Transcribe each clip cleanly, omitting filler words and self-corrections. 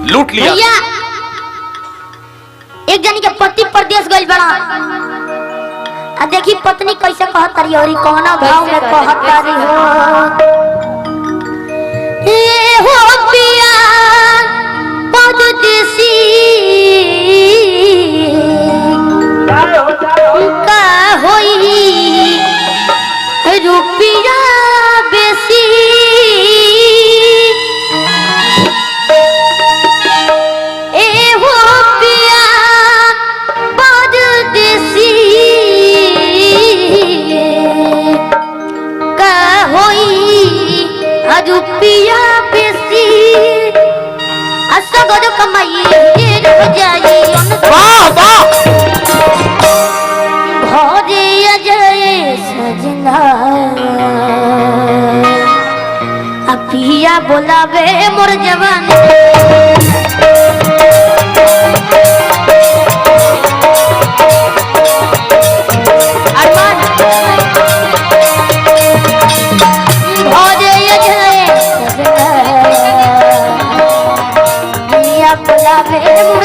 लूट लिया। भैया एक जनी के पति परदेश गइल बड़ा, आ देखी पत्नी कैसे कहत रही और कौना भाव में कहत रही हो। ए हो पिया परदेसी का होई रुपिया बेसी, ए हो पिया परदेसी का होई रुपिया बेसी, असगर कमाई ढेर जाई वाह वाह भोरे अजय सजना अपिया बोलावे मोर जवान। भोरे अजय सजना अपिया बोलावे मोर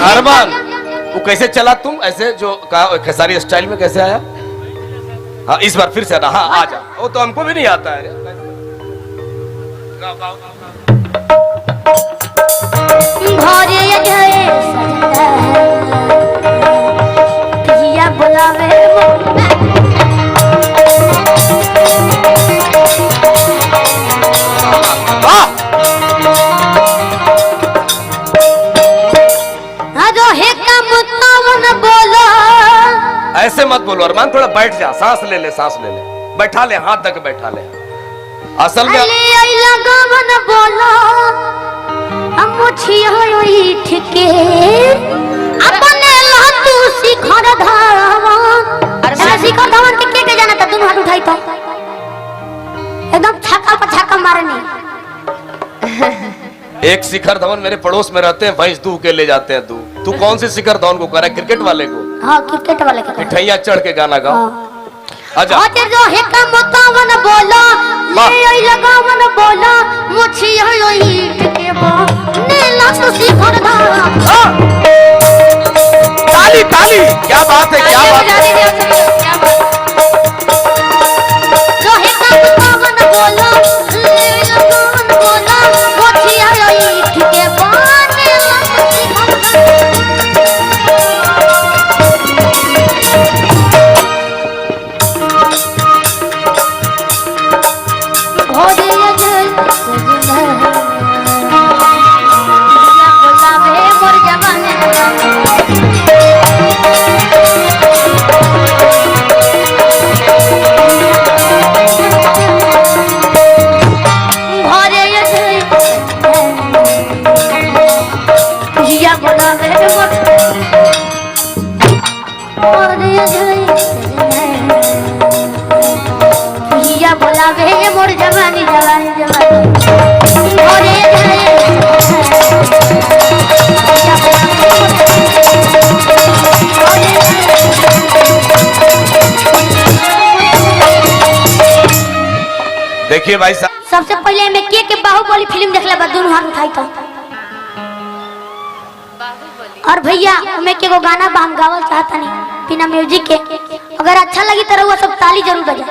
अरमान वो कैसे चला तुम ऐसे जो खेसारी स्टाइल में कैसे आया? हाँ इस बार फिर से आना। हाँ आ जा, वो तो हमको भी नहीं आता है। भोरे अजय सजना पिया बोलावे ऐसे मत बोलो अरमान, थोड़ा बैठ जा, सांस ले ले, सांस ले ले, बैठा ले, हाथ तक बैठा ले। असल में बोलो हम ठिके अपने लातू शिखर धावन। अरे शिखर धावन के जाना था, दोनों हाथ उठाई तो एकदम छक्का पर छक्का मारनी। एक शिखर धवन मेरे पड़ोस में रहते हैं, भैंस दूध के ले जाते हैं दूध। तू कौन से शिखर धवन को कर रहा है? क्रिकेट वाले को? हाँ क्रिकेट वाले को। मिठाइयाँ चढ़ के गाना गाओ। आजा जो है का बतावन बोला ले आई लगावन बोला मुछी होई के बो नीला तो शिखर धावन। ताली ताली, क्या बात है, क्या बात है। जो है का बतावन बोला ले आई लगावन बोला मुछी होई के बो नीला तो शिखर बोलावे मोर जवानी जवानी जवानी देखिए भाई साहब, सबसे पहले मैं के बाहुबली फिल्म देखले बाद दोनों हाथ उठाई तो। और भैया मैं के गाना हम गावल चाहता नहीं बिना म्यूजिक के, अगर अच्छा लगी तो रहुआ सब ताली जरूर बजा।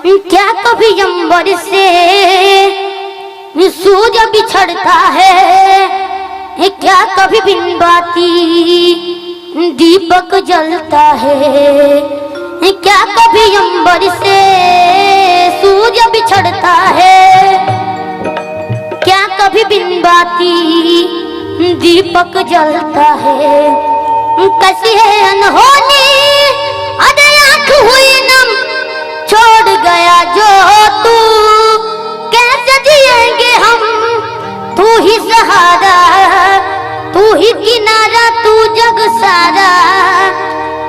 क्या कभी अंबर से सूरज बिछड़ता है, क्या कभी बिन बाती दीपक जलता है, क्या कभी अंबर से सूरज बिछड़ता है, क्या कभी बिन बाती दीपक जलता है। कैसी है अनहोनी अरे आँख हुई नम छोड़ गया जो तू, कैसे जिएंगे हम, तू ही सहारा, तू ही किनारा, तू जग सारा,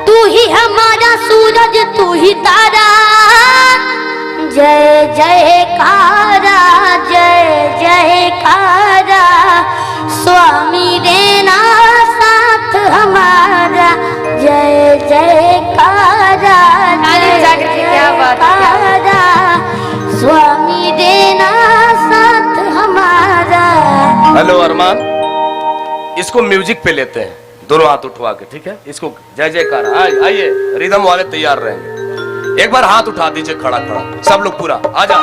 तू ही हमारा सूरज, तू ही तारा। जय जयकारा, जय जयकारा, स्वामी देना साथ हमारा। जय जयकारा, जयकारा, स्वामी देना साथ हमारा। हेलो अरमान, इसको म्यूजिक पे लेते हैं, दोनों हाथ उठवा के, ठीक है? इसको जय जयकार। आइए, रिदम वाले तैयार रहेंगे। एक बार हाथ उठा दीजिए, खड़ा खड़ा सब लोग पूरा आ जाओ।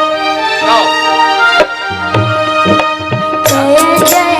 जय जय